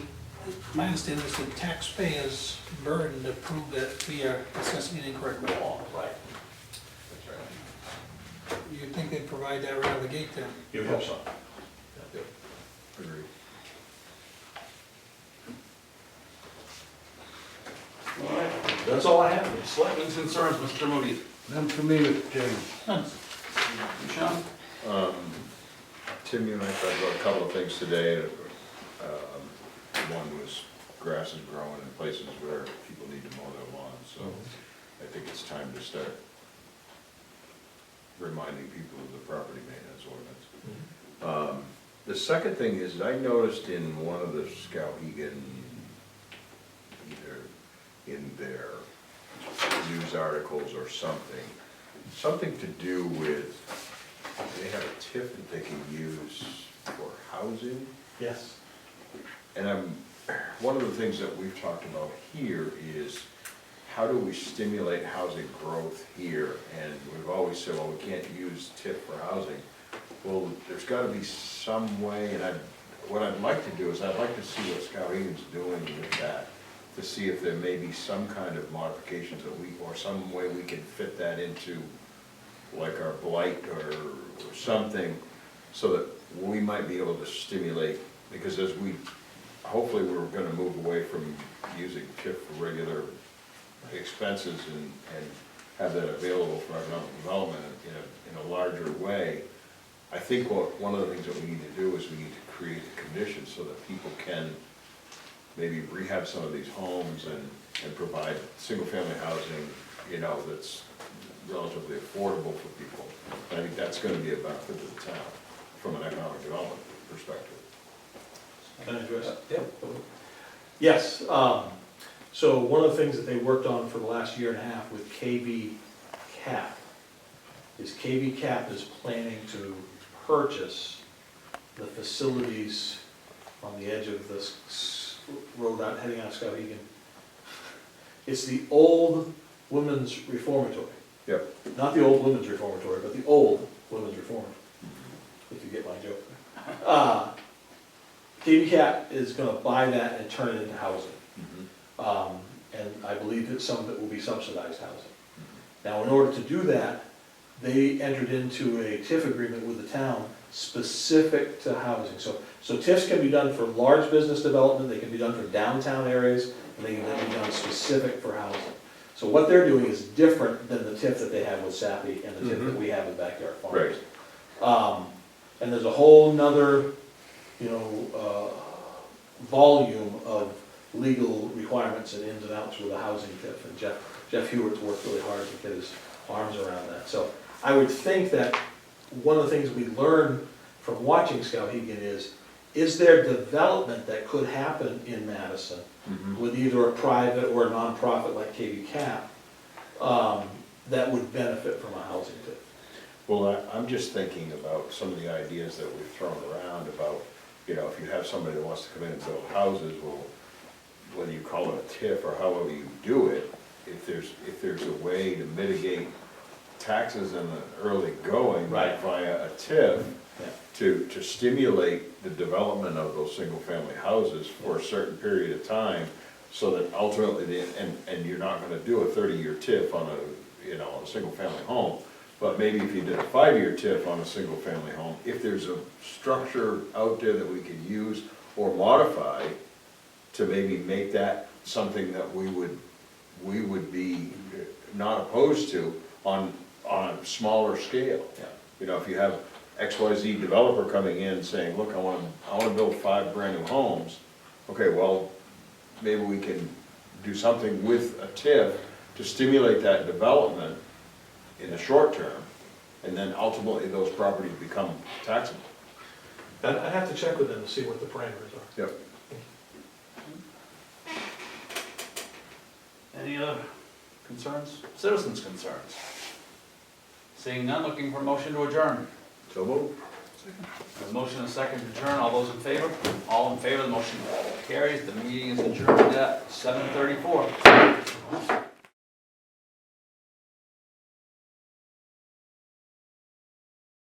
my understanding is the taxpayer's burden to prove that we are assessing it incorrectly. Right. You think they'd provide that right out of the gate then? You hope so. Agreed. All right, that's all I have. Selectmen's concerns, Mr. Moody. None for me, Mr. Chairman. Sean? Tim, you and I talked about a couple of things today. One was grass is growing in places where people need to mow their lawns, so I think it's time to start reminding people of the property maintenance ordinance. The second thing is, I noticed in one of the Skowhegan in their news articles or something to do with, they have a TIF that they can use for housing. Yes. And one of the things that we've talked about here is how do we stimulate housing growth here? And we've always said, well, we can't use TIF for housing. Well, there's gotta be some way, and what I'd like to do is I'd like to see what Skowhegan's doing with that, to see if there may be some kind of modifications that or some way we can fit that into like our blight or something, so that we might be able to stimulate, because hopefully we're gonna move away from using TIF for regular expenses and have that available for economic development in a larger way. I think one of the things that we need to do is we need to create the conditions so that people can maybe rehab some of these homes and provide single-family housing, that's relatively affordable for people. And I think that's gonna be a benefit to the town from an economic development perspective. Can I address? Yep. Yes, so one of the things that they worked on for the last year and a half with KV Cap is KV Cap is planning to purchase the facilities on the edge of this road out, heading out of Skowhegan. It's the old women's reformatory. Yep. Not the old women's reformatory, but the old women's reformatory, if you get my joke. KV Cap is gonna buy that and turn it into housing. And I believe that some of it will be subsidized housing. Now, in order to do that, they entered into a TIF agreement with the town specific to housing. So TIFs can be done for large business development, they can be done for downtown areas, and they can then be done specific for housing. So what they're doing is different than the TIF that they have with Sappy and the TIF that we have with Backyard Farms. Right. And there's a whole nother, volume of legal requirements and ins and outs with the housing TIF, and Jeff Hewitt's worked really hard to get his arms around that. So I would think that one of the things we learn from watching Skowhegan is there development that could happen in Madison with either a private or a nonprofit like KV Cap that would benefit from a housing TIF? Well, I'm just thinking about some of the ideas that we've thrown around about, if you have somebody that wants to come in and build houses, well, whether you call it a TIF or however you do it, if there's a way to mitigate taxes in the early going Right. via a TIF Yeah. to stimulate the development of those single-family houses for a certain period of time, so that ultimately, and you're not gonna do a 30-year TIF on a single-family home, but maybe if you did a 5-year TIF on a single-family home, if there's a structure out there that we can use or modify to maybe make that something that we would be not opposed to on a smaller scale. Yeah. If you have XYZ developer coming in saying, look, I wanna build 5 brand new homes, okay, well, maybe we can do something with a TIF to stimulate that development in the short term, and then ultimately those properties become taxable. I'd have to check with them to see what the parameters are. Yep. Any other concerns? Citizens' concerns? Seeing none, looking for a motion to adjourn. So move. A motion and a second to adjourn, all those in favor? All in favor, the motion carries, the meeting is adjourned at 7:34.